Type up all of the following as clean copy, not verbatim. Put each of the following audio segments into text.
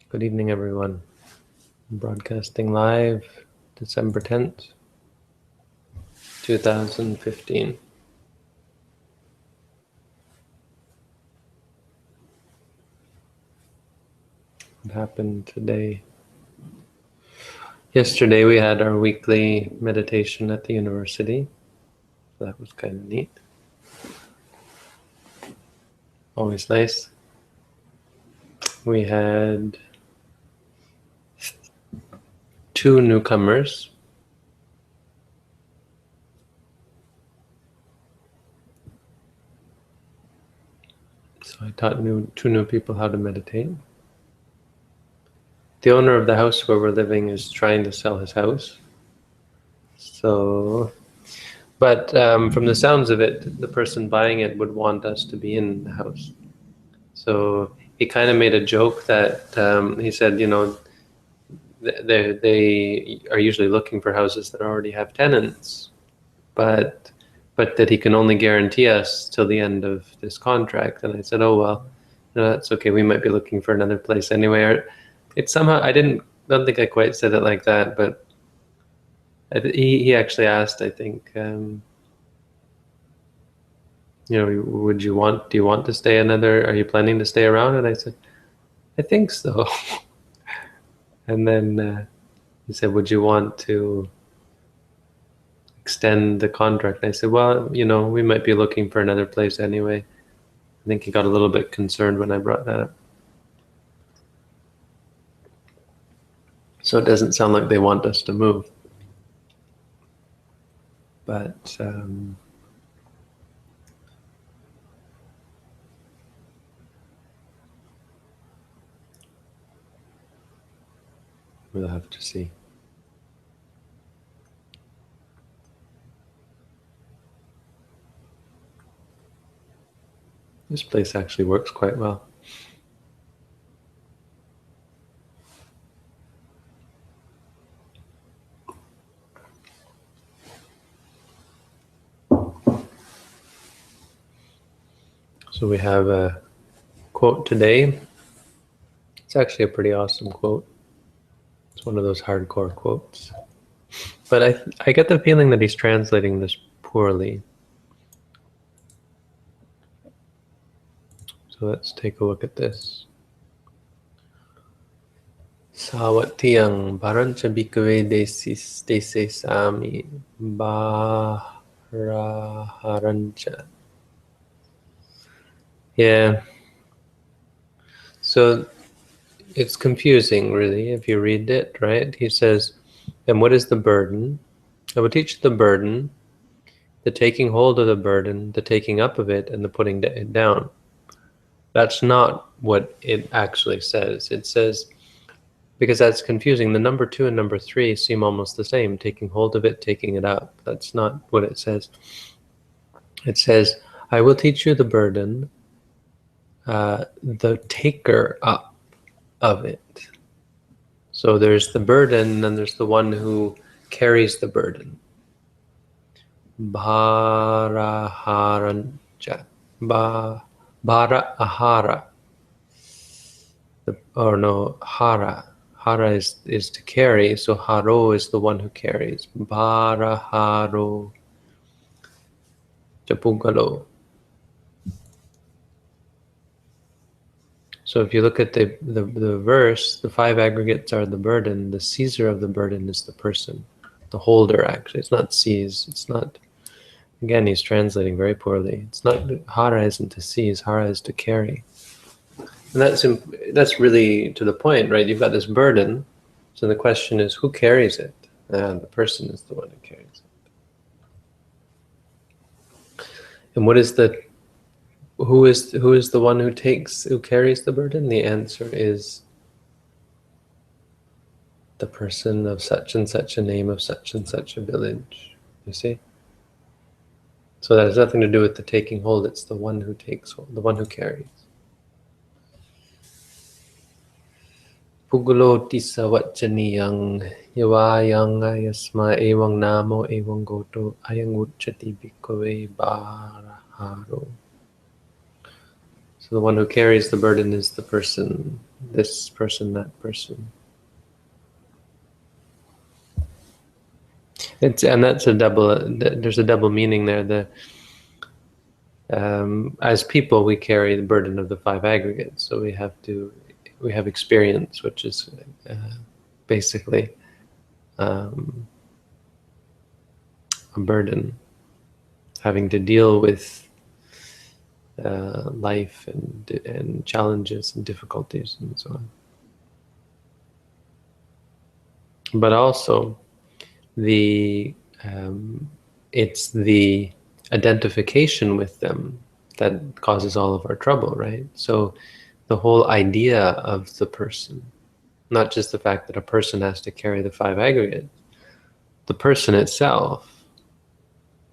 Good evening, everyone. I'm broadcasting live, December 10th, 2015. What happened today? Yesterday we had our weekly meditation at the university. So that was kind of neat. Always nice. We had 2 newcomers. So I taught 2 new people how to meditate. The owner of the house where we're living is trying to sell his house. But from the sounds of it, the person buying it would want us to be in the house. So he kind of made a joke that he said, they are usually looking for houses that already have tenants, but that he can only guarantee us till the end of this contract. And I said, oh well, that's okay. We might be looking for another place anyway. It's somehow I don't think I quite said it like that, but he actually asked, I think, do you want to stay are you planning to stay around? And I said, I think so. And then he said, would you want to extend the contract? And I said, well, we might be looking for another place anyway. I think he got a little bit concerned when I brought that up. So it doesn't sound like they want us to move. But we'll have to see. This place actually works quite well. So we have a quote today. It's actually a pretty awesome quote. It's one of those hardcore quotes. But I get the feeling that he's translating this poorly. So let's take a look at this. Sawatiyang barancha bhikkhave dese sami baraharancha. Yeah. So it's confusing, really, if you read it, right? He says, and what is the burden? I will teach the burden, the taking hold of the burden, the taking up of it, and the putting it down. That's not what it actually says. It says, because that's confusing, the number 2 and number 3 seem almost the same, taking hold of it, taking it up. That's not what it says. It says, I will teach you the burden, the taker up of it. So there's the burden, and there's the one who carries the burden. Bharaharancha. Bhara ahara. Hara. Hara is to carry, so haro is the one who carries. Bharaharo Japungalo. So if you look at the verse, the 5 aggregates are the burden. The seizer of the burden is the person, the holder. Actually, it's not seize. It's not. Again, he's translating very poorly. It's not hara isn't to seize. Hara is to carry, and that's really to the point, right? You've got this burden, so the question is, who carries it? And the person is the one who carries it. And what is the who is the one who carries the burden? The answer is the person of such and such a name of such and such a village. You see? So that has nothing to do with the taking hold. It's the one who takes hold, the one who carries. Puguloti savachaniyang yavayang ayasma evang namo evang goto ayang uchati bhikkhave baraharo. So the one who carries the burden is the person this person, that person. And that's a double. There's a double meaning there. As people, we carry the burden of the five aggregates. So we have experience, which is basically a burden, having to deal with life and challenges and difficulties and so on. But also, it's the identification with them that causes all of our trouble, right? So the whole idea of the person, not just the fact that a person has to carry the five aggregates, the person itself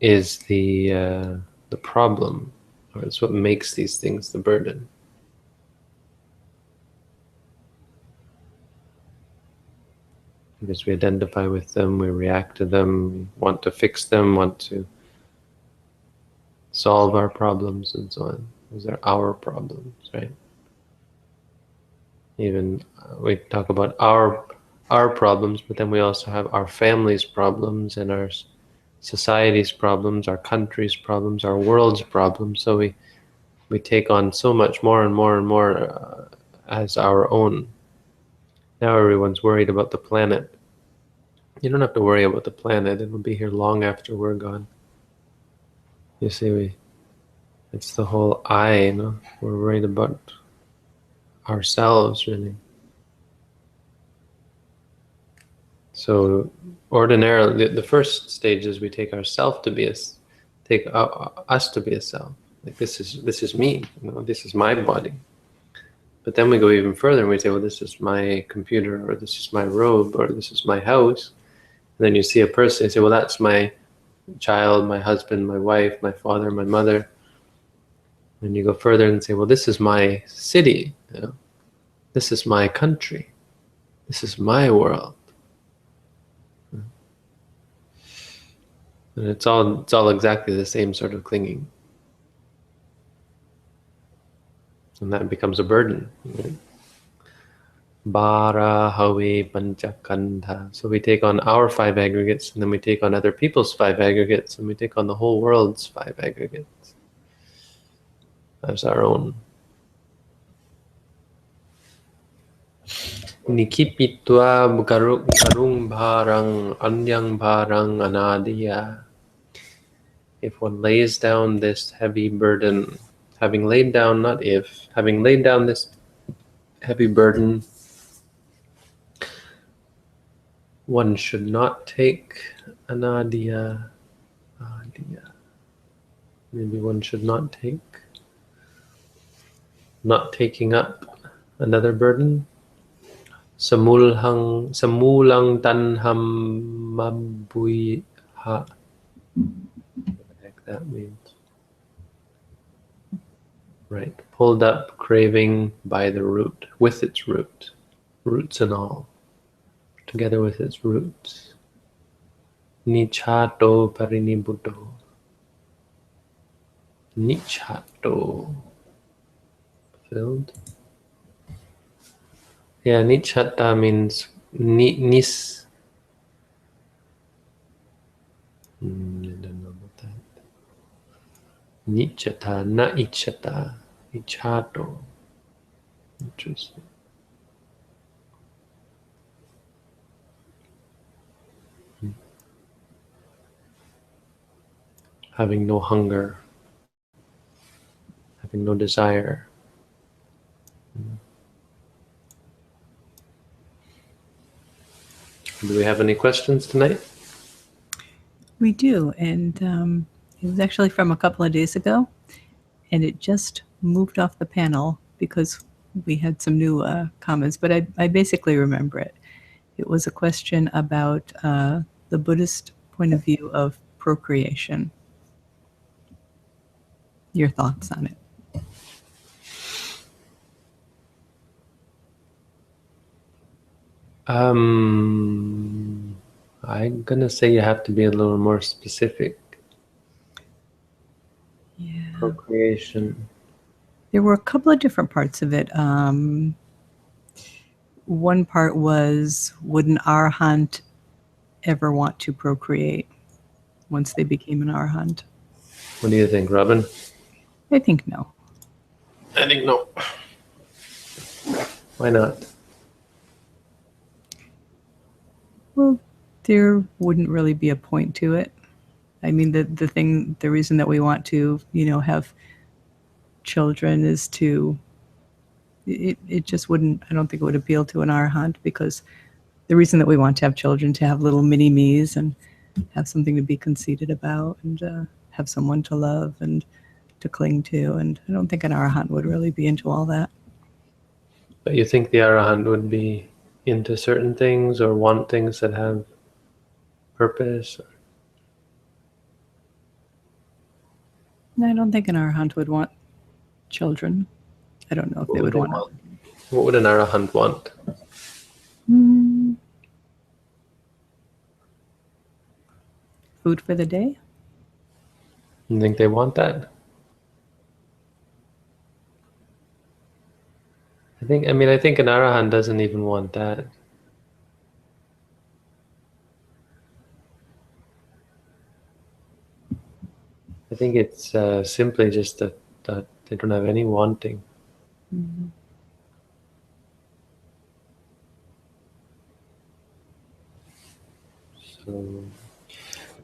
is the problem, or it's what makes these things the burden. Because we identify with them, we react to them, want to fix them, want to solve our problems and so on. Those are our problems, right? Even we talk about our problems, but then we also have our family's problems and our society's problems, our country's problems, our world's problems. So we take on so much more and more and more as our own. Now everyone's worried about the planet. You don't have to worry about the planet. It'll be here long after we're gone. You see, it's the whole I, you know? We're worried about ourselves, really. So ordinarily, the first stage is we take ourself to be us to be a self. Like this is me, you know, this is my body. But then we go even further and we say, well, this is my computer, or this is my robe, or this is my house. And then you see a person, you say, well, that's my child, my husband, my wife, my father, my mother. And you go further and say, well, this is my city, you know? This is my country. This is my world. And it's all exactly the same sort of clinging. And that becomes a burden. Right? Bara Hawe Panchakandha. So we take on our five aggregates, and then we take on other people's five aggregates, and we take on the whole world's five aggregates as our own. Nikipitwa karung bharang anyang bharang anadiya. If one lays down this heavy burden, having laid down this heavy burden, one should not take anadiya. Maybe one should not taking up another burden. Samulang tanham mabuiha. What the heck that means? Right, pulled up craving by the root, with its root, roots and all, together with its roots. Nichato parinibuddho. Nichato, filled. Yeah, nichata means nis. I don't know about that. Nichata, na ichata, ichato. Interesting. Having no hunger, having no desire. Do we have any questions tonight? We do, and it was actually from a couple of days ago, and it just moved off the panel because we had some new comments, but I basically remember it. It was a question about the Buddhist point of view of procreation. Your thoughts on it? I'm gonna say you have to be a little more specific. Yeah. Procreation. There were a couple of different parts of it. one part was, would an arhant ever want to procreate once they became an arhant? What do you think, Robin? I think no. I think no. Why not? Well, there wouldn't really be a point to it. I mean, the reason that we want to, have children is to, it just wouldn't, I don't think it would appeal to an arhant, because the reason that we want to have children, to have little mini me's and have something to be conceited about, and have someone to love and to cling to. And I don't think an arhant would really be into all that. But you think the arahant would be into certain things or want things that have purpose? No, I don't think an arhant would want children. I don't know if they would want. What would an arahant want? Food for the day? You think they want that? I think an arahant doesn't even want that. I think it's simply just that they don't have any wanting. Mm-hmm.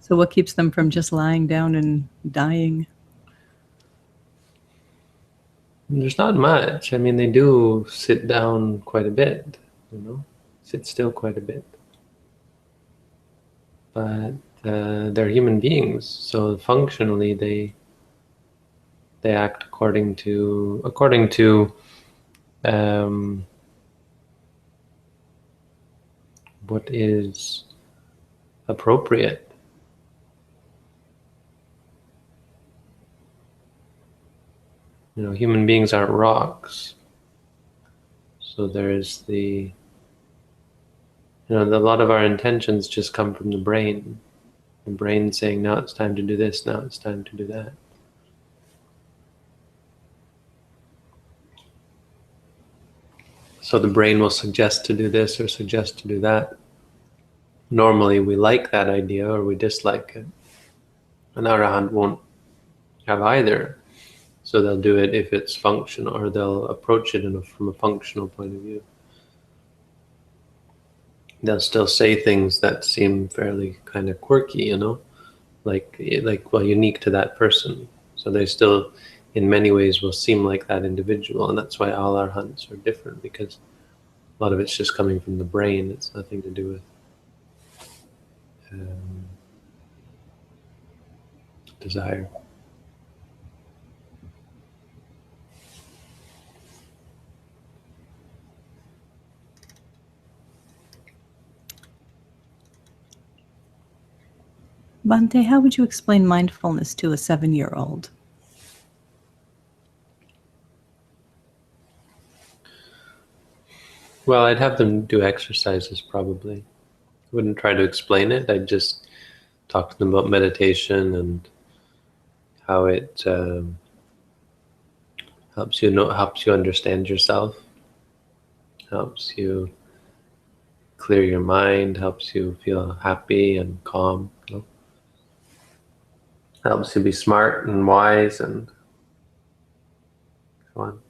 So what keeps them from just lying down and dying? There's not much. I mean, they do sit down quite a bit, sit still quite a bit. But they're human beings, so functionally they act according to what is appropriate. Human beings aren't rocks, so there's a lot of our intentions just come from the brain. The brain saying, now it's time to do this, now it's time to do that. So the brain will suggest to do this or suggest to do that. Normally we like that idea or we dislike it. An arahant won't have either. So they'll do it if it's functional, or they'll approach it from a functional point of view. They'll still say things that seem fairly kind of quirky, like unique to that person. So they still, in many ways, will seem like that individual, and that's why all arhants are different, because a lot of it's just coming from the brain. It's nothing to do with desire. Bhante, how would you explain mindfulness to a 7-year-old? Well, I'd have them do exercises probably. I wouldn't try to explain it. I'd just talk to them about meditation and how it helps you understand yourself, helps you clear your mind, helps you feel happy and calm, helps you be smart and wise and so on.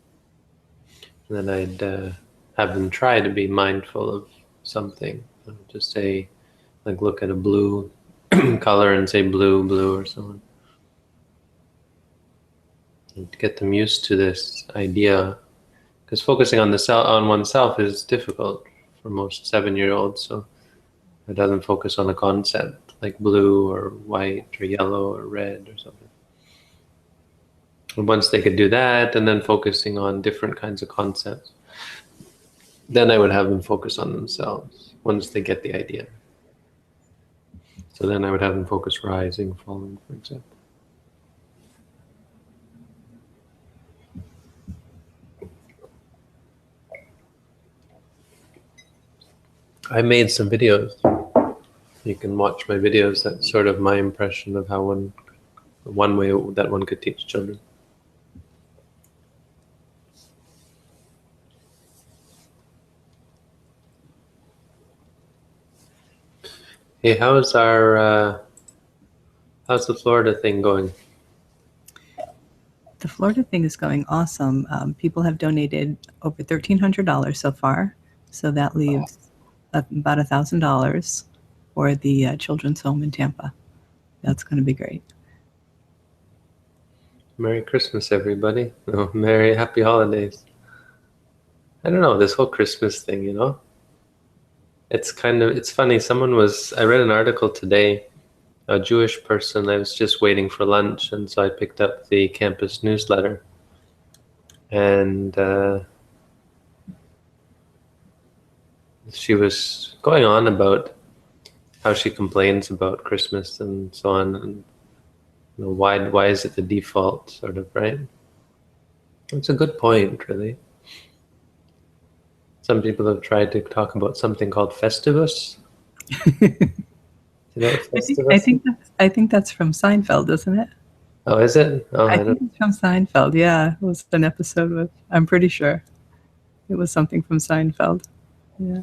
And then I'd have them try to be mindful of something. Just say, like, look at a blue color and say blue, blue, or so on. And to get them used to this idea, because focusing on oneself is difficult for most 7-year-olds. So it doesn't focus on a concept like blue or white or yellow or red or something. And once they could do that, and then focusing on different kinds of concepts, then I would have them focus on themselves once they get the idea. So then I would have them focus rising, falling, for example. I made some videos. You can watch my videos. That's sort of my impression of how one way that one could teach children. Hey, how's the Florida thing going? The Florida thing is going awesome. People have donated over $1,300 so far, so that leaves about $1,000 for the children's home in Tampa. That's going to be great. Merry Christmas, everybody. Oh, Happy Holidays. I don't know, this whole Christmas thing, it's funny. I read an article today, a Jewish person. I was just waiting for lunch, and so I picked up the campus newsletter. And she was going on about how she complains about Christmas and so on, and why is it the default, sort of, right? It's a good point, really. Some people have tried to talk about something called Festivus. You know what Festivus is? I think that's from Seinfeld, isn't it? Oh, is it? Oh, I I think don't. it's from Seinfeld. Yeah, it was an episode with. I'm pretty sure it was something from Seinfeld. Yeah.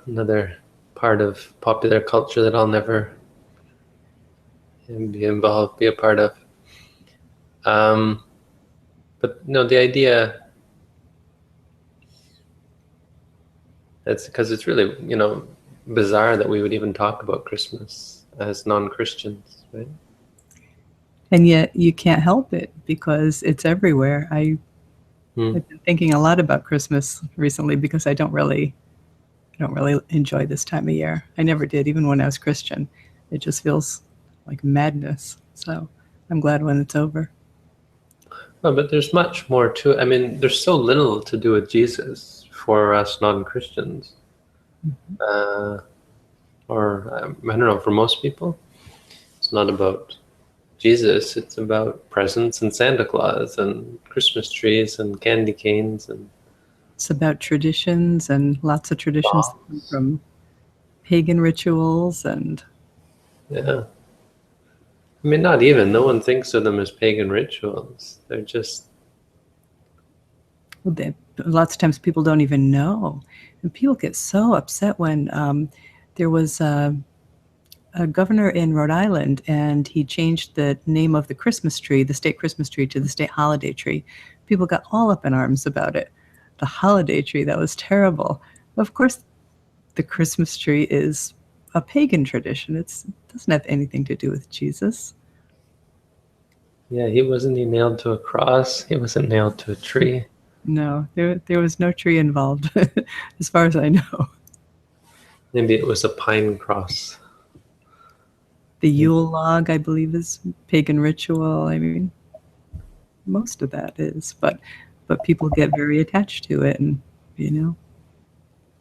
Another part of popular culture that I'll never be a part of. But no, the idea. It's because it's really, bizarre that we would even talk about Christmas as non-Christians, right? And yet you can't help it because it's everywhere. I've been thinking a lot about Christmas recently because I don't really enjoy this time of year. I never did, even when I was Christian. It just feels like madness. So I'm glad when it's over. Well, but there's much more to it. I mean, there's so little to do with Jesus for us non-Christians. Or I don't know, for most people, it's not about Jesus. It's about presents and Santa Claus and Christmas trees and candy canes and It's about traditions and lots of traditions that come from pagan rituals and yeah. I mean, not even. No one thinks of them as pagan rituals. They're just lots of times people don't even know. And people get so upset when there was a governor in Rhode Island, and he changed the name of the Christmas tree, the state Christmas tree, to the state holiday tree. People got all up in arms about it. The holiday tree, that was terrible. Of course, the Christmas tree is a pagan tradition. It doesn't have anything to do with Jesus. yeah. He nailed to a cross. He wasn't nailed to a tree. No, there was no tree involved, as far as I know. Maybe it was a pine cross. The Yule log, I believe, is pagan ritual. I mean, most of that is, but people get very attached to it, and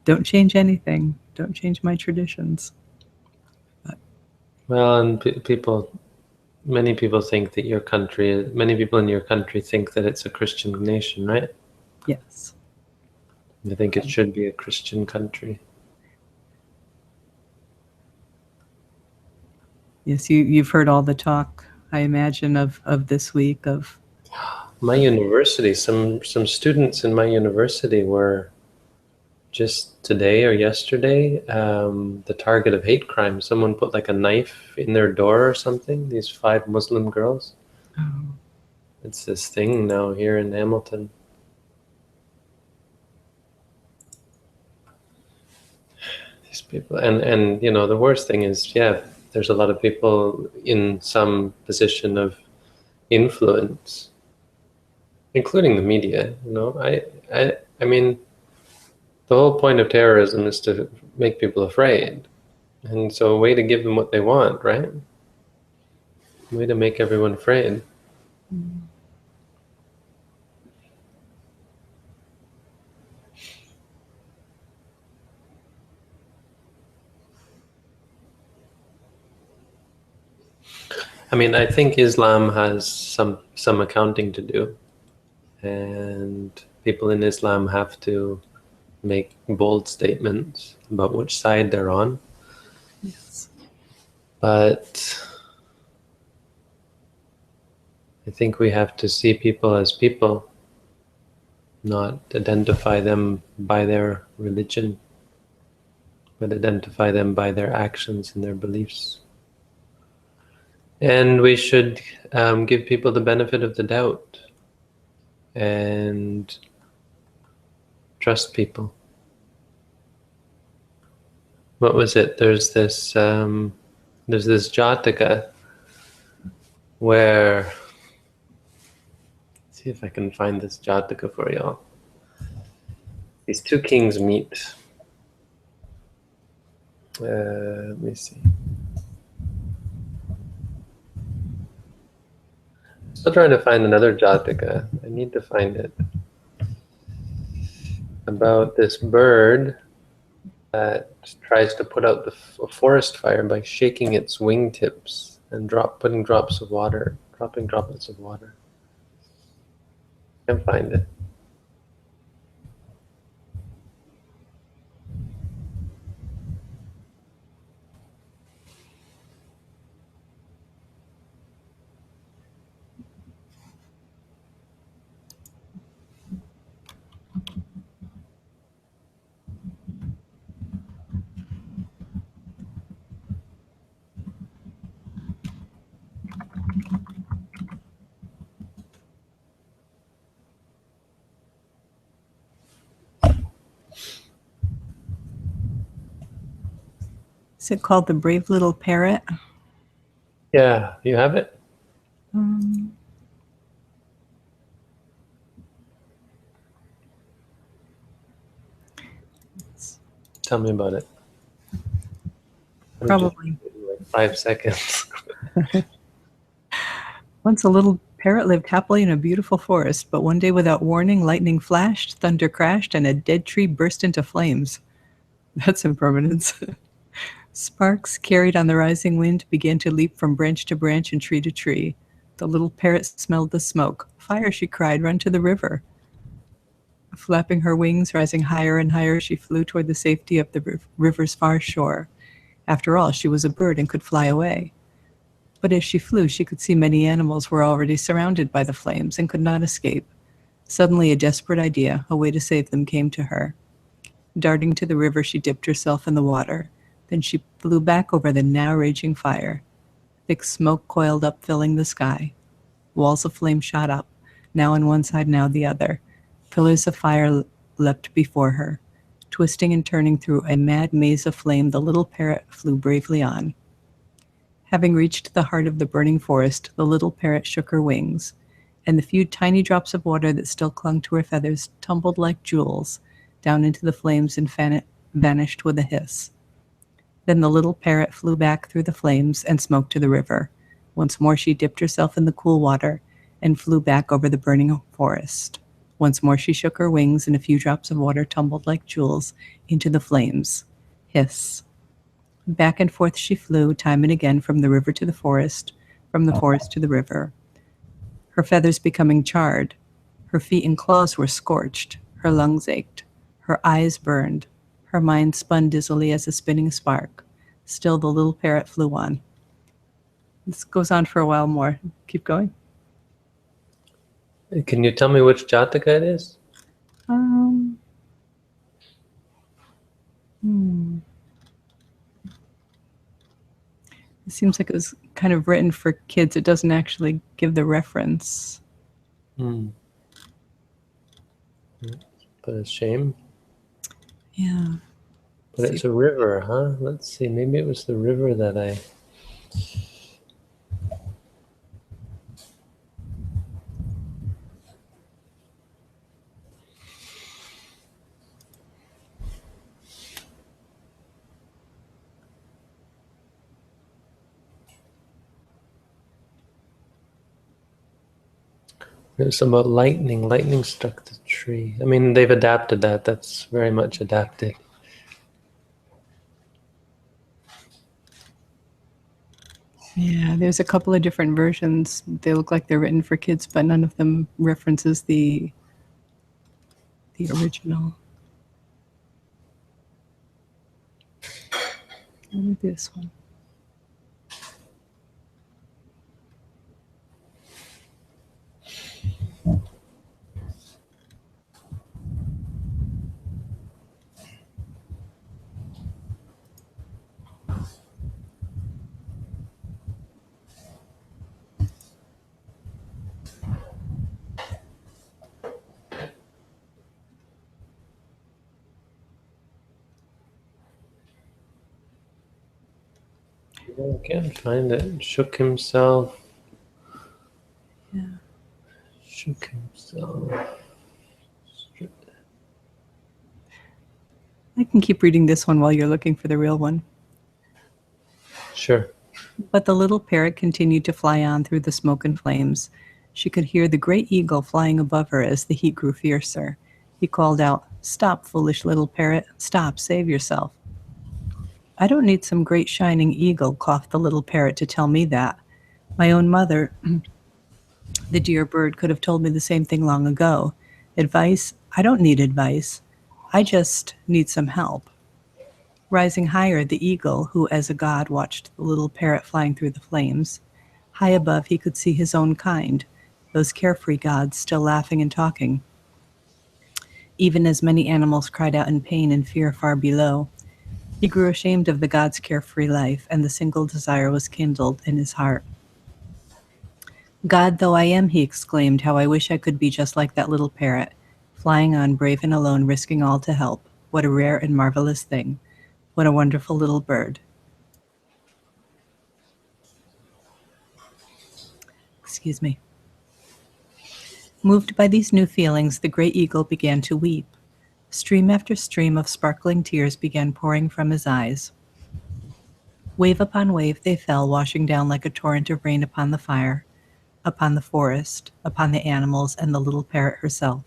don't change anything. Don't change my traditions. But Well, and many people think that many people in your country think that it's a Christian nation, right? yes, They think it should be a Christian country. yes, you've heard all the talk, I imagine, of this week of My university, some students in my university were just today or yesterday the target of hate crime. Someone put like a knife in their door or something. These 5 Muslim girls. oh, It's this thing now here in Hamilton. These people, and the worst thing is, yeah, there's a lot of people in some position of influence, including the media. I mean, the whole point of terrorism is to make people afraid, and so a way to give them what they want, right? A way to make everyone afraid. I mean, I think Islam has some accounting to do, and people in Islam have to make bold statements about which side they're on. yes. But I think we have to see people as people, not identify them by their religion. but identify them by their actions and their beliefs. And we should give people the benefit of the doubt and trust people. What was it? There's this Jataka where, let's see if I can find this Jataka for y'all. These two kings meet. Let me see. Still trying to find another Jataka. I need to find it. About this bird that tries to put out the forest fire by shaking its wingtips and dropping droplets of water. Can't find it. Is it called The Brave Little Parrot? Yeah, you have it? Tell me about it. Probably. Like 5 seconds. Once a little parrot lived happily in a beautiful forest, but one day without warning, lightning flashed, thunder crashed, and a dead tree burst into flames. That's impermanence. Sparks, carried on the rising wind, began to leap from branch to branch and tree to tree. The little parrot smelled the smoke. "Fire," she cried, "run to the river." Flapping her wings, rising higher and higher, she flew toward the safety of the river's far shore. After all, she was a bird and could fly away. But as she flew, she could see many animals were already surrounded by the flames and could not escape. Suddenly, a desperate idea, a way to save them, came to her. Darting to the river, she dipped herself in the water. Then she flew back over the now raging fire. Thick smoke coiled up, filling the sky. Walls of flame shot up, now on one side, now the other. Pillars of fire leapt before her. Twisting and turning through a mad maze of flame, the little parrot flew bravely on. Having reached the heart of the burning forest, the little parrot shook her wings, and the few tiny drops of water that still clung to her feathers tumbled like jewels down into the flames and vanished with a hiss. Then the little parrot flew back through the flames and smoke to the river. Once more she dipped herself in the cool water and flew back over the burning forest. Once more she shook her wings, and a few drops of water tumbled like jewels into the flames. Hiss. Back and forth she flew, time and again, from the river to the forest, from the forest to the river. Her feathers becoming charred. Her feet and claws were scorched. Her lungs ached. Her eyes burned. Her mind spun dizzily as a spinning spark. Still the little parrot flew on. This goes on for a while more. Keep going. Can you tell me which Jataka it is? It seems like it was kind of written for kids. It doesn't actually give the reference. But a shame. Yeah. But it's a river, huh? Let's see. Maybe it was the river that I... It was about lightning. Lightning struck the tree. I mean, they've adapted that. That's very much adapted. Yeah, there's a couple of different versions. They look like they're written for kids, but none of them references the original. Maybe this one. I can't find it. Shook himself. Yeah. Shook himself. I can keep reading this one while you're looking for the real one. Sure. But the little parrot continued to fly on through the smoke and flames. She could hear the great eagle flying above her as the heat grew fiercer. He called out, "Stop, foolish little parrot. Stop, save yourself." "I don't need some great shining eagle," coughed the little parrot, "to tell me that. My own mother, the dear bird, could have told me the same thing long ago. Advice? I don't need advice. I just need some help." Rising higher, the eagle, who as a god watched the little parrot flying through the flames. High above, he could see his own kind, those carefree gods still laughing and talking. Even as many animals cried out in pain and fear far below, he grew ashamed of the god's carefree life, and the single desire was kindled in his heart. "God though I am," he exclaimed, "how I wish I could be just like that little parrot, flying on brave and alone, risking all to help. What a rare and marvelous thing. What a wonderful little bird." Excuse me. Moved by these new feelings, the great eagle began to weep. Stream after stream of sparkling tears began pouring from his eyes. Wave upon wave they fell, washing down like a torrent of rain upon the fire, upon the forest, upon the animals, and the little parrot herself.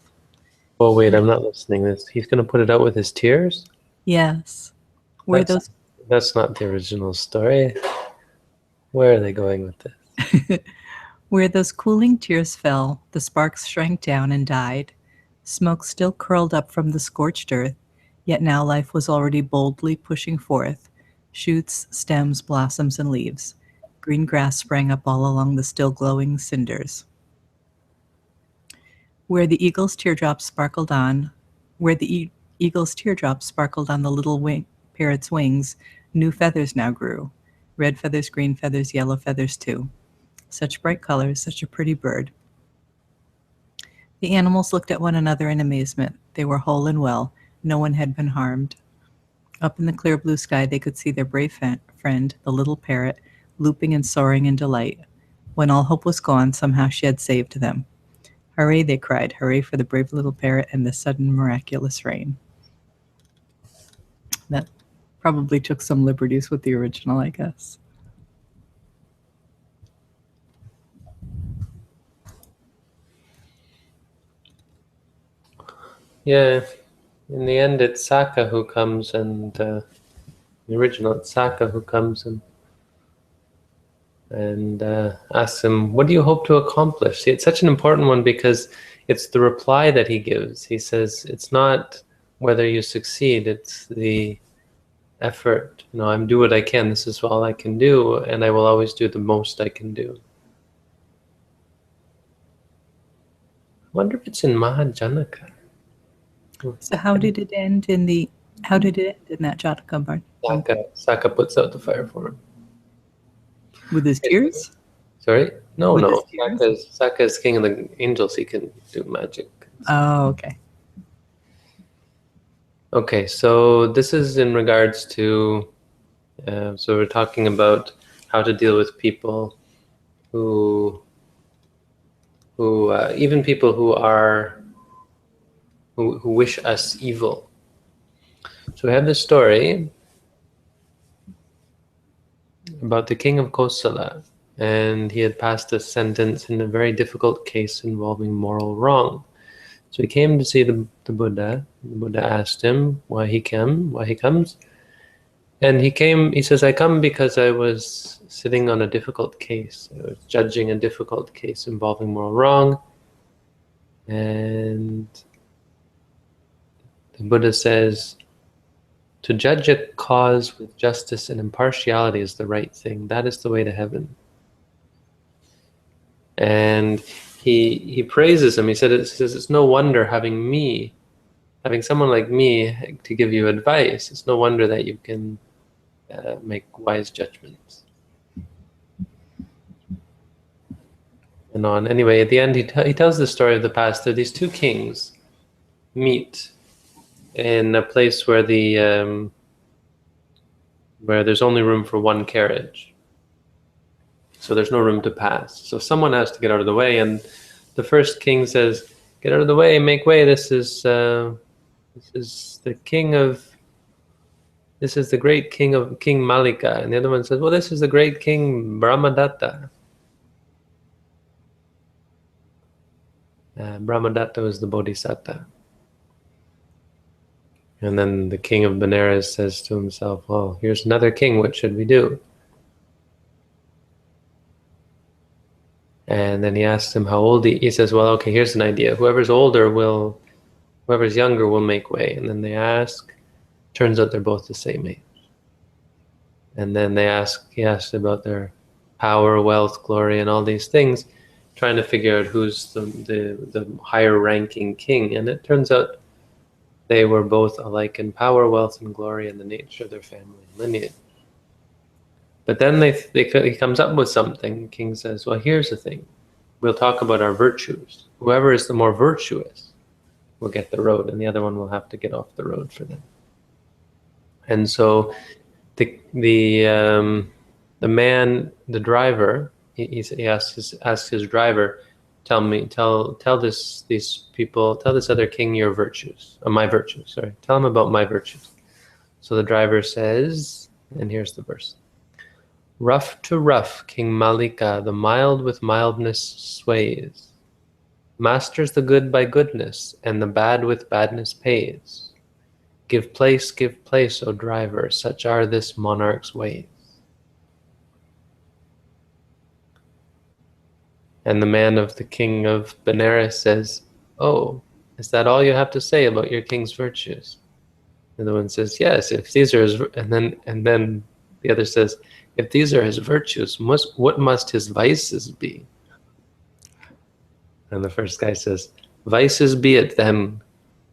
Oh, wait, I'm not listening. He's going to put it out with his tears? Yes. Where those That's not the original story. Where are they going with this? Where those cooling tears fell, the sparks shrank down and died. Smoke still curled up from the scorched earth, yet now life was already boldly pushing forth, shoots, stems, blossoms, and leaves. Green grass sprang up all along the still glowing cinders. Where the eagle's teardrops sparkled on the little parrot's wings, new feathers now grew. Red feathers, green feathers, yellow feathers too. Such bright colors, such a pretty bird. The animals looked at one another in amazement. They were whole and well. No one had been harmed. Up in the clear blue sky, they could see their brave friend, the little parrot, looping and soaring in delight. When all hope was gone, somehow she had saved them. "Hooray," they cried. "Hooray for the brave little parrot and the sudden miraculous rain." That probably took some liberties with the original, I guess. Yeah, in the end, it's Saka who comes and the original, it's Saka who comes and asks him, "What do you hope to accomplish?" See, it's such an important one because it's the reply that he gives. He says, it's not whether you succeed, it's the effort. I'm do what I can. This is all I can do, and I will always do the most I can do. I wonder if it's in Mahajataka. So how did it end in that Jataka part? Saka puts out the fire for him. With his tears? Sorry? No. With his tears? Saka is king of the angels. He can do magic. Oh, okay. Okay, so this is in regards to, so we're talking about how to deal with people who even people who wish us evil. So we have this story about the king of Kosala, and he had passed a sentence in a very difficult case involving moral wrong. So he came to see the Buddha. The Buddha asked him why he comes. And he says, "I come because I was sitting on a difficult case. I was judging a difficult case involving moral wrong." And the Buddha says, "To judge a cause with justice and impartiality is the right thing. That is the way to heaven." And he praises him. He says, "It's no wonder having someone like me to give you advice. It's no wonder that you can make wise judgments." And on. Anyway, at the end, he tells the story of the past. There are these two kings meet in a place where where there's only room for one carriage. So there's no room to pass. So someone has to get out of the way, and the first king says, "Get out of the way, make way. This is the great king of King Malika." And the other one says, "Well, this is the great king Brahmadatta." Brahmadatta was the bodhisattva. And then the king of Benares says to himself, "Well, here's another king. What should we do?" And then he asks him how old he says, "Well, okay, here's an idea. Whoever's younger will make way." And then they ask, turns out they're both the same age. And then he asked about their power, wealth, glory, and all these things, trying to figure out who's the higher ranking king. And it turns out they were both alike in power, wealth, and glory, and the nature of their family and lineage. But then he comes up with something. The king says, "Well, here's the thing. We'll talk about our virtues. Whoever is the more virtuous will get the road, and the other one will have to get off the road for them." And so the driver, he asks his driver, tell this other king your virtues, my virtues. Sorry, tell him about my virtues. So the driver says, and here's the verse: "Rough to rough, King Malika, the mild with mildness sways, masters the good by goodness, and the bad with badness pays. Give place, O driver, such are this monarch's ways." And the man of the king of Benares says, "Oh, is that all you have to say about your king's virtues?" And the one says, "Yes, if these are his," and then the other says, "If these are his virtues, what must his vices be?" And the first guy says, "Vices be it then,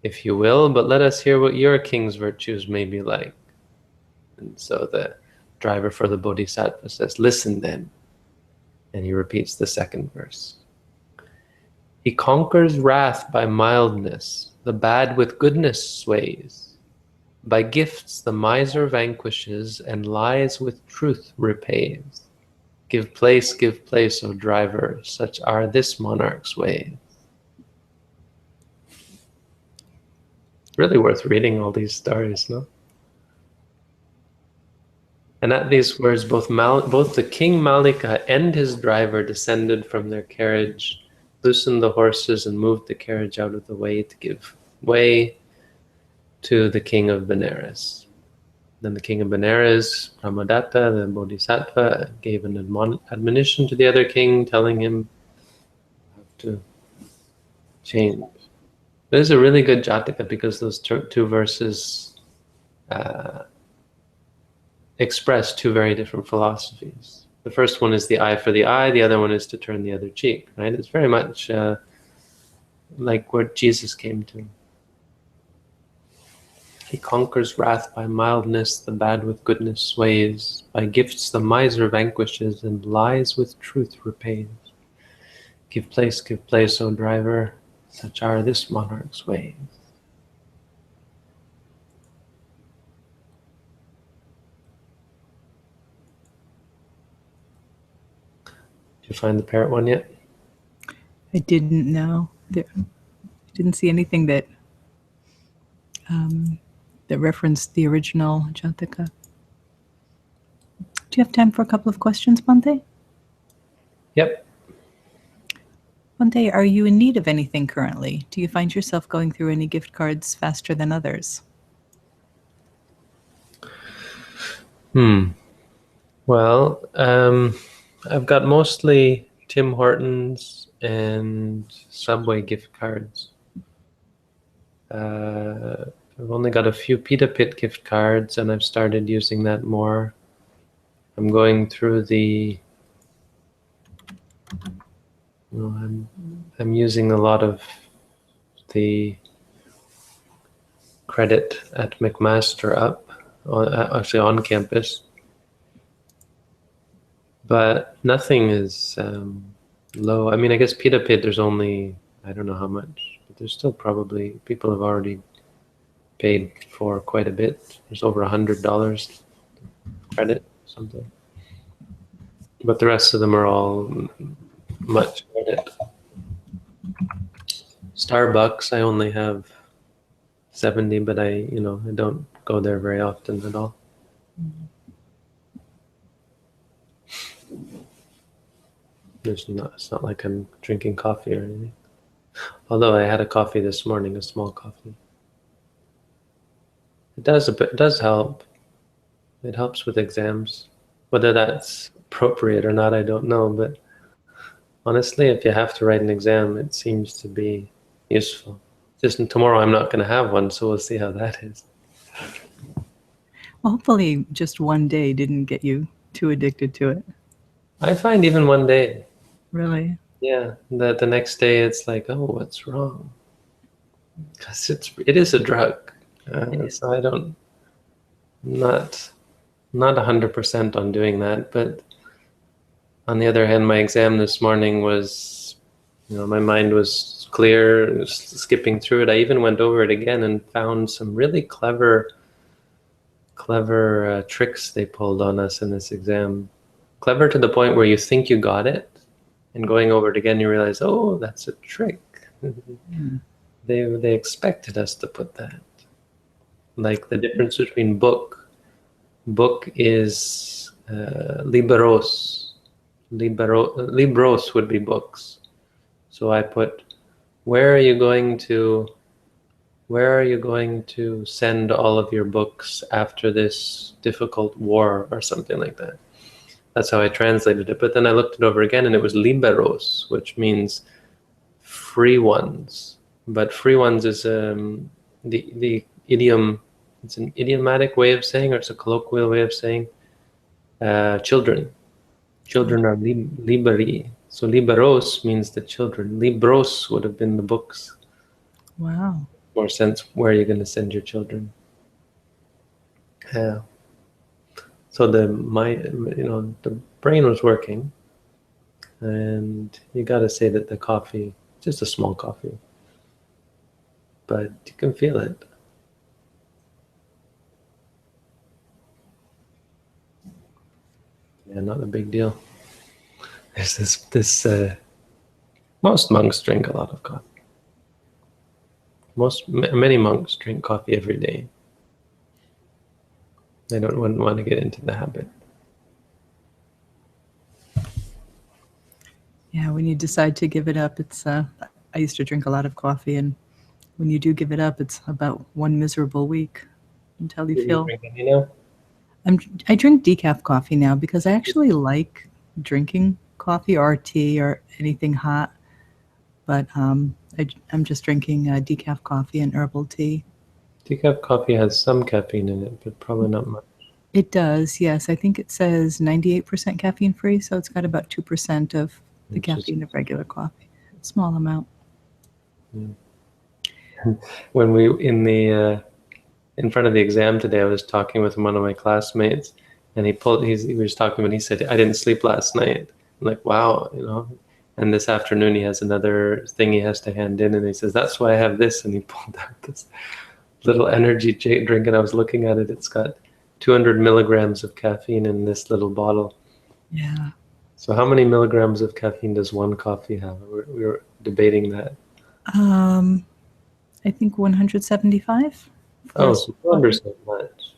if you will, but let us hear what your king's virtues may be like." And so the driver for the bodhisattva says, "Listen then." And he repeats the second verse. "He conquers wrath by mildness, the bad with goodness sways. By gifts the miser vanquishes, and lies with truth repays. Give place, O driver, such are this monarch's ways." Really worth reading all these stories, no? And at these words, both the king Malika and his driver descended from their carriage, loosened the horses, and moved the carriage out of the way to give way to the king of Benares. Then the king of Benares, Brahmadatta, the bodhisattva, gave an admonition to the other king, telling him to change. This is a really good Jataka because those two verses express two very different philosophies. The first one is the eye for the eye, the other one is to turn the other cheek, right? It's very much like what Jesus came to. He conquers wrath by mildness, the bad with goodness sways. By gifts the miser vanquishes, and lies with truth repays. Give place, O driver, such are this monarch's ways. Did you find the parrot one yet? I didn't know. I didn't see anything that that referenced the original Jataka. Do you have time for a couple of questions, Bhante? Yep. Bhante, are you in need of anything currently? Do you find yourself going through any gift cards faster than others? Well, I've got mostly Tim Hortons and Subway gift cards. I've only got a few Pita Pit gift cards, and I've started using that more. I'm going through the... I'm using a lot of the credit at McMaster up, actually on campus. But nothing is low. I mean, I guess Pita Pit, there's only, I don't know how much, but there's still probably, people have already paid for quite a bit. There's over $100 credit, something. But the rest of them are all much credit. Starbucks, I only have 70, but I don't go there very often at all. It's not like I'm drinking coffee or anything. Although I had a coffee this morning, a small coffee. It does help. It helps with exams. Whether that's appropriate or not, I don't know. But honestly, if you have to write an exam, it seems to be useful. Just tomorrow I'm not going to have one, so we'll see how that is. Well, hopefully just one day didn't get you too addicted to it. I find even one day. Really? Yeah, that the next day it's like, oh, what's wrong? Because it is a drug. So I don't, not 100% on doing that. But on the other hand, my exam this morning was, my mind was clear, skipping through it. I even went over it again and found some really clever tricks they pulled on us in this exam. Clever to the point where you think you got it, and going over it again, you realize, oh, that's a trick. They expected us to put that. Like the difference between book is liberos. Libros would be books. So I put, where are you going to send all of your books after this difficult war, or something like that. That's how I translated it. But then I looked it over again, and it was liberos, which means free ones. But free ones is the idiom. It's an idiomatic way of saying, or it's a colloquial way of saying children. Children are liberi. So liberos means the children. Libros would have been the books. Wow. More sense. Where are you going to send your children? Yeah. So the brain was working, and you got to say that the coffee, just a small coffee, but you can feel it. Yeah, not a big deal. There's this most monks drink a lot of coffee. Many monks drink coffee every day. They wouldn't want to get into the habit. Yeah, when you decide to give it up, it's. I used to drink a lot of coffee, and when you do give it up, it's about one miserable week until you feel. Drink any now? I drink decaf coffee now because I actually like drinking coffee or tea or anything hot, but I'm just drinking decaf coffee and herbal tea. Decaf coffee has some caffeine in it, but probably not much. It does, yes. I think it says 98% caffeine free, so it's got about 2% of the caffeine of regular coffee. Small amount. Yeah. When we in front of the exam today, I was talking with one of my classmates, and he was talking, and he said, I didn't sleep last night. I'm like, wow, and this afternoon he has another thing he has to hand in, and he says, that's why I have this, and he pulled out this little energy drink, and I was looking at it. It's got 200 milligrams of caffeine in this little bottle. Yeah. So how many milligrams of caffeine does one coffee have? We were debating that. I think 175. Oh, so 200 is not much.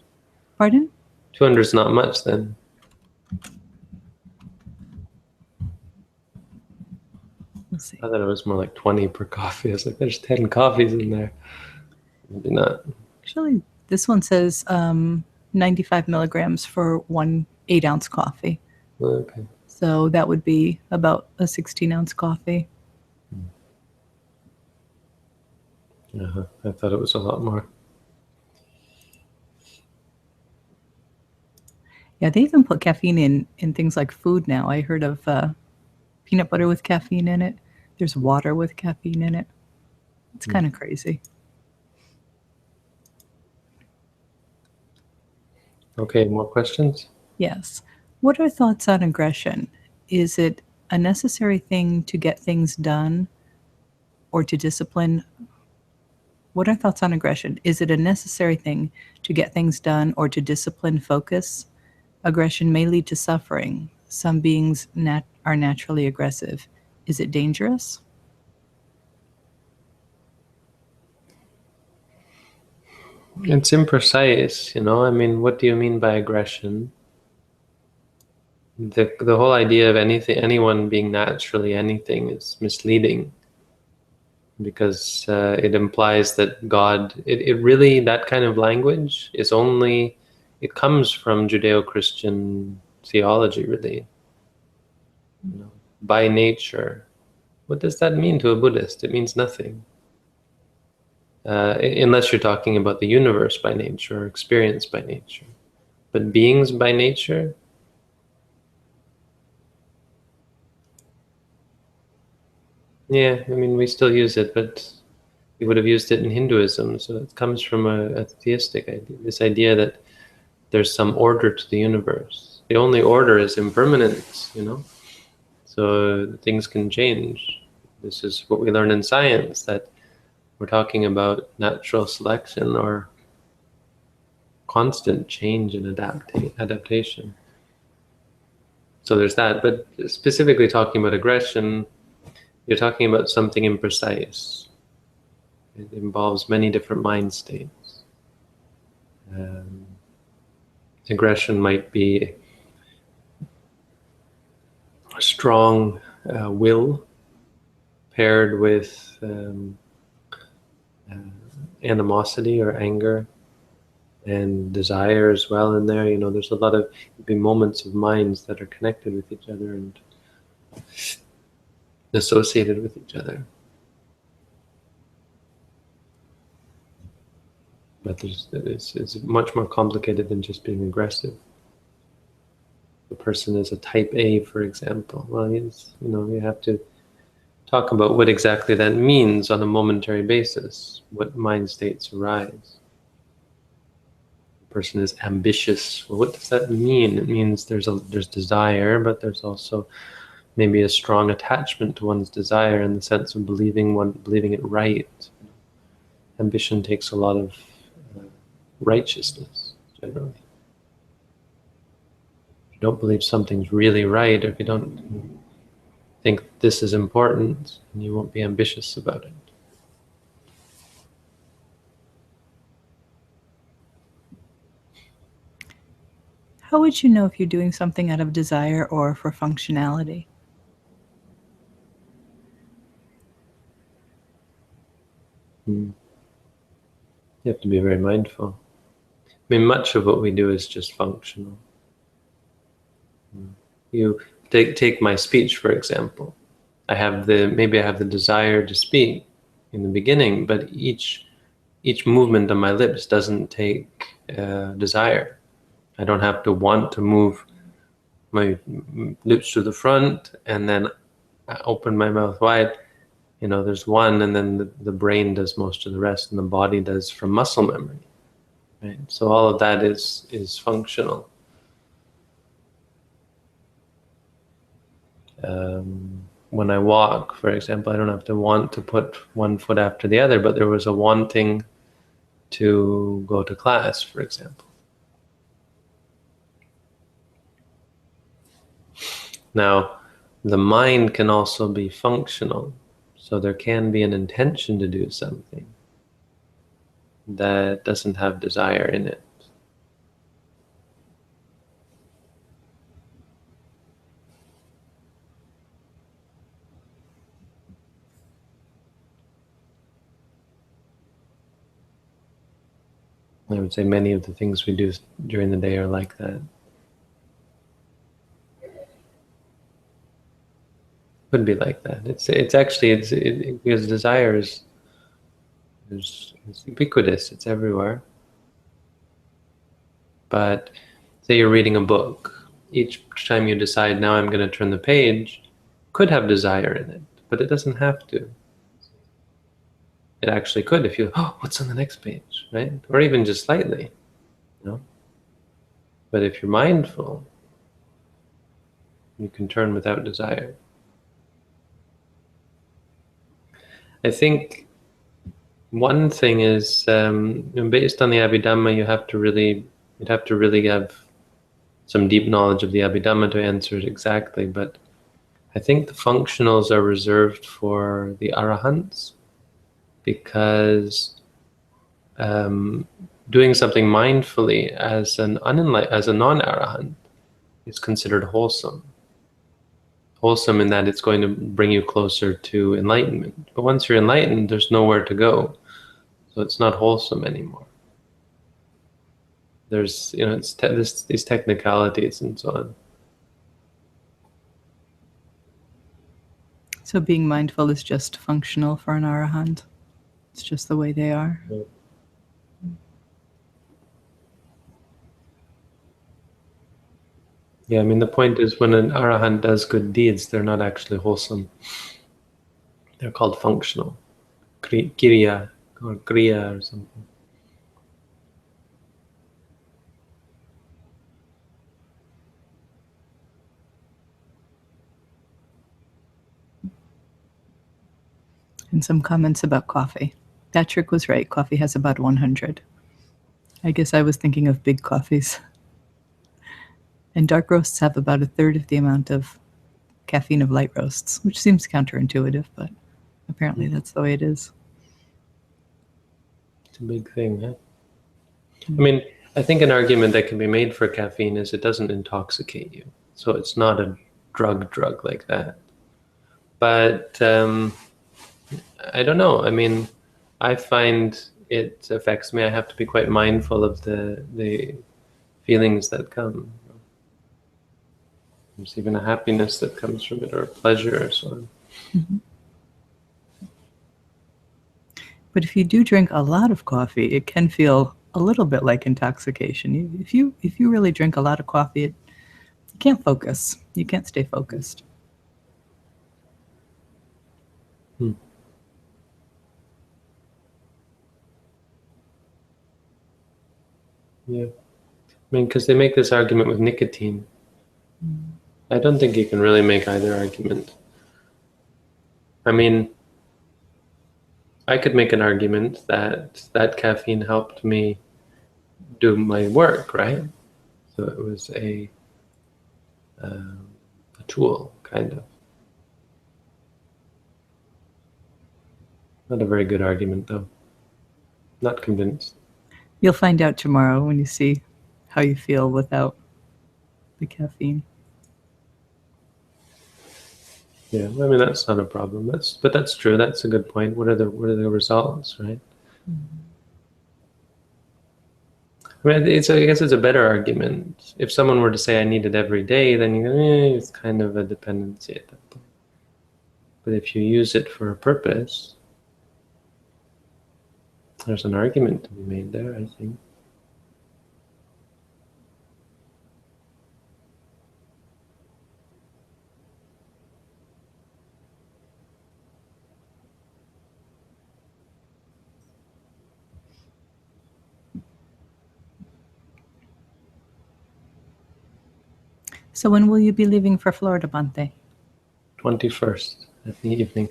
Pardon? 200 is not much then. Let's see. I thought it was more like 20 per coffee. I was like, there's 10 coffees in there. Maybe not. Actually, this one says 95 milligrams for 1 8-ounce coffee. Okay. So that would be about a 16-ounce coffee. I thought it was a lot more. Yeah, they even put caffeine in things like food now. I heard of peanut butter with caffeine in it. There's water with caffeine in it. It's kind of crazy. Okay, more questions? Yes. What are thoughts on aggression? Is it a necessary thing to get things done or to discipline? What are thoughts on aggression? Is it a necessary thing to get things done or to discipline focus? Aggression may lead to suffering. some beings are naturally aggressive. Is it dangerous? It's imprecise, you know. I mean, what do you mean by aggression? The whole idea of anyone being naturally anything is misleading, because it implies that God, it really, that kind of language is only, it comes from Judeo-Christian theology, really. You know, by nature. What does that mean to a Buddhist? It means nothing. Unless you're talking about the universe by nature or experience by nature. But beings by nature, yeah, I mean, we still use it, but we would have used it in Hinduism. So it comes from a theistic idea, this idea that there's some order to the universe. The only order is impermanence, you know? So things can change. This is what we learn in science, that we're talking about natural selection or constant change and adaptation. So there's that. But specifically talking about aggression, you're talking about something imprecise. It involves many different mind states. Aggression might be a strong will paired with animosity or anger and desire as well in there. You know, there's a lot of moments of minds that are connected with each other and associated with each other. But it's much more complicated than just being aggressive. The person is a type A, for example. Well, he's, you know, you have to talk about what exactly that means on a momentary basis, what mind states arise. The person is ambitious. Well, what does that mean? It means there's desire, but there's also maybe a strong attachment to one's desire in the sense of believing it right. Ambition takes a lot of righteousness, generally. If you don't believe something's really right, or if you don't think this is important, and you won't be ambitious about it. How would you know if you're doing something out of desire or for functionality? You have to be very mindful. I mean, much of what we do is just functional. You take my speech, for example. Maybe I have the desire to speak in the beginning, but each movement of my lips doesn't take desire. I don't have to want to move my lips to the front and then I open my mouth wide. You know, there's one, and then the brain does most of the rest, and the body does from muscle memory. Right? So all of that is functional. When I walk, for example, I don't have to want to put one foot after the other, but there was a wanting to go to class, for example. Now, the mind can also be functional, so there can be an intention to do something that doesn't have desire in it. I would say many of the things we do during the day are like that. Could be like that. It's actually because desire is ubiquitous. It's everywhere. But say you're reading a book. Each time you decide, now I'm going to turn the page, could have desire in it, but it doesn't have to. It actually could if you, oh, what's on the next page, right? Or even just slightly, you know? But if you're mindful, you can turn without desire. I think one thing is, based on the Abhidhamma, you'd have to really have some deep knowledge of the Abhidhamma to answer it exactly, but I think the functionals are reserved for the arhants, because doing something mindfully as a non-arahant is considered wholesome. Wholesome in that it's going to bring you closer to enlightenment. But once you're enlightened, there's nowhere to go, so it's not wholesome anymore. There's, these technicalities and so on. So being mindful is just functional for an arahant. It's just the way they are. Yeah, I mean, the point is when an arahant does good deeds, they're not actually wholesome. They're called functional. Kiriya or kriya or something. And some comments about coffee. Patrick was right. Coffee has about 100. I guess I was thinking of big coffees. And dark roasts have about a third of the amount of caffeine of light roasts, which seems counterintuitive, but apparently that's the way it is. It's a big thing, huh? I mean, I think an argument that can be made for caffeine is it doesn't intoxicate you. So it's not a drug like that. But I don't know. I mean, I find it affects me. I have to be quite mindful of the feelings that come. There's even a happiness that comes from it, or a pleasure, or so on. Mm-hmm. But if you do drink a lot of coffee, it can feel a little bit like intoxication. If you really drink a lot of coffee, you can't focus. You can't stay focused. Yeah. I mean, because they make this argument with nicotine. I don't think you can really make either argument. I mean, I could make an argument that caffeine helped me do my work, right? So it was a tool, kind of. Not a very good argument, though. Not convinced. You'll find out tomorrow when you see how you feel without the caffeine. Yeah, I mean, that's not a problem. But that's true. That's a good point. What are the results, right? Mm-hmm. I mean, I guess it's a better argument. If someone were to say I need it every day, then it's kind of a dependency at that point. But if you use it for a purpose, there's an argument to be made there, I think. So when will you be leaving for Florida, Bhante? 21st at the evening.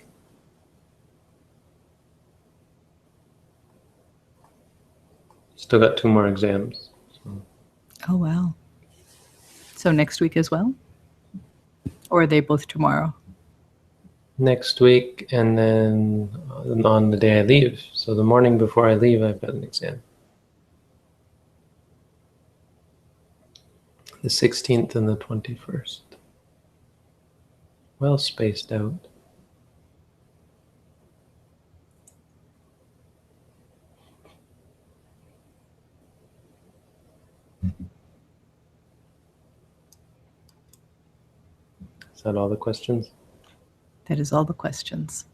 Still got 2 more exams. So. Oh, wow. So next week as well? Or are they both tomorrow? Next week, and then on the day I leave. So the morning before I leave, I've got an exam. The 16th and the 21st. Well spaced out. Is that all the questions? That is all the questions.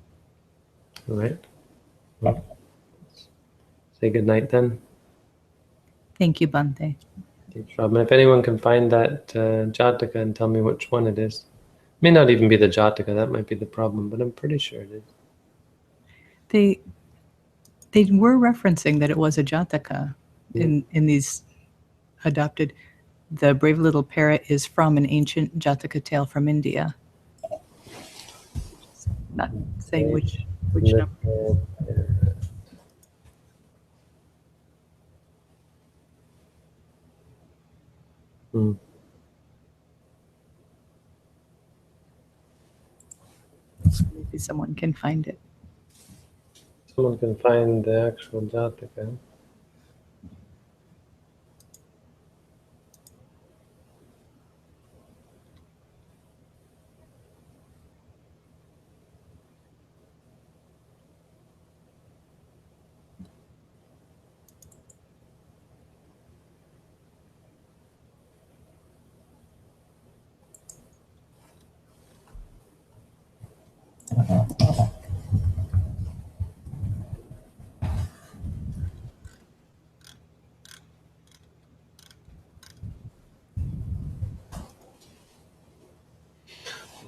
All right. Well, say good night then. Thank you, Bhante. Thanks, Robin. If anyone can find that Jataka and tell me which one it is. It may not even be the Jataka, that might be the problem, but I'm pretty sure it is. They were referencing that it was a Jataka in these adopted. The Brave Little Parrot is from an ancient Jataka tale from India. Not saying which number. Maybe someone can find it. Someone can find the actual Jataka.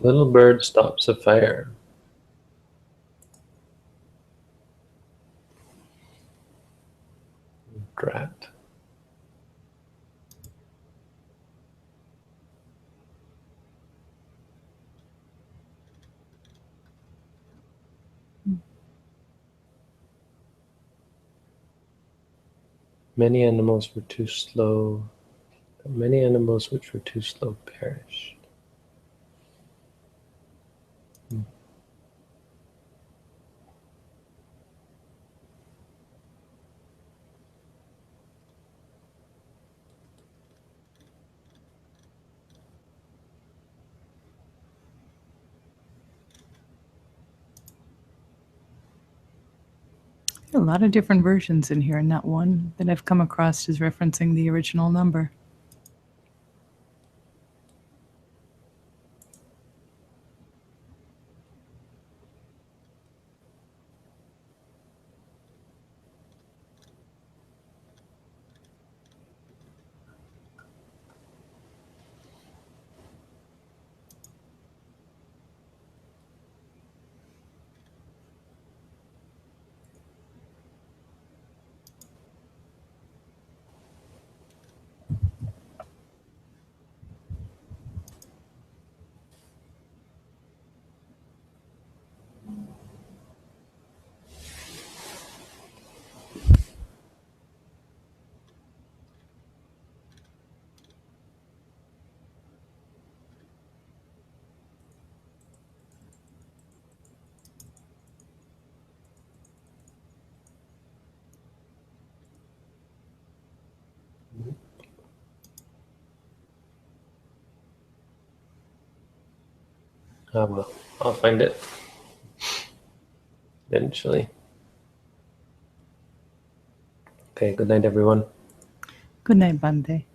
Little bird stops a fire. Drat. Many animals were too slow. Many animals which were too slow perished. There are a lot of different versions in here, and not one that I've come across is referencing the original number. I'll find it eventually. Okay, good night, everyone. Good night, Bande.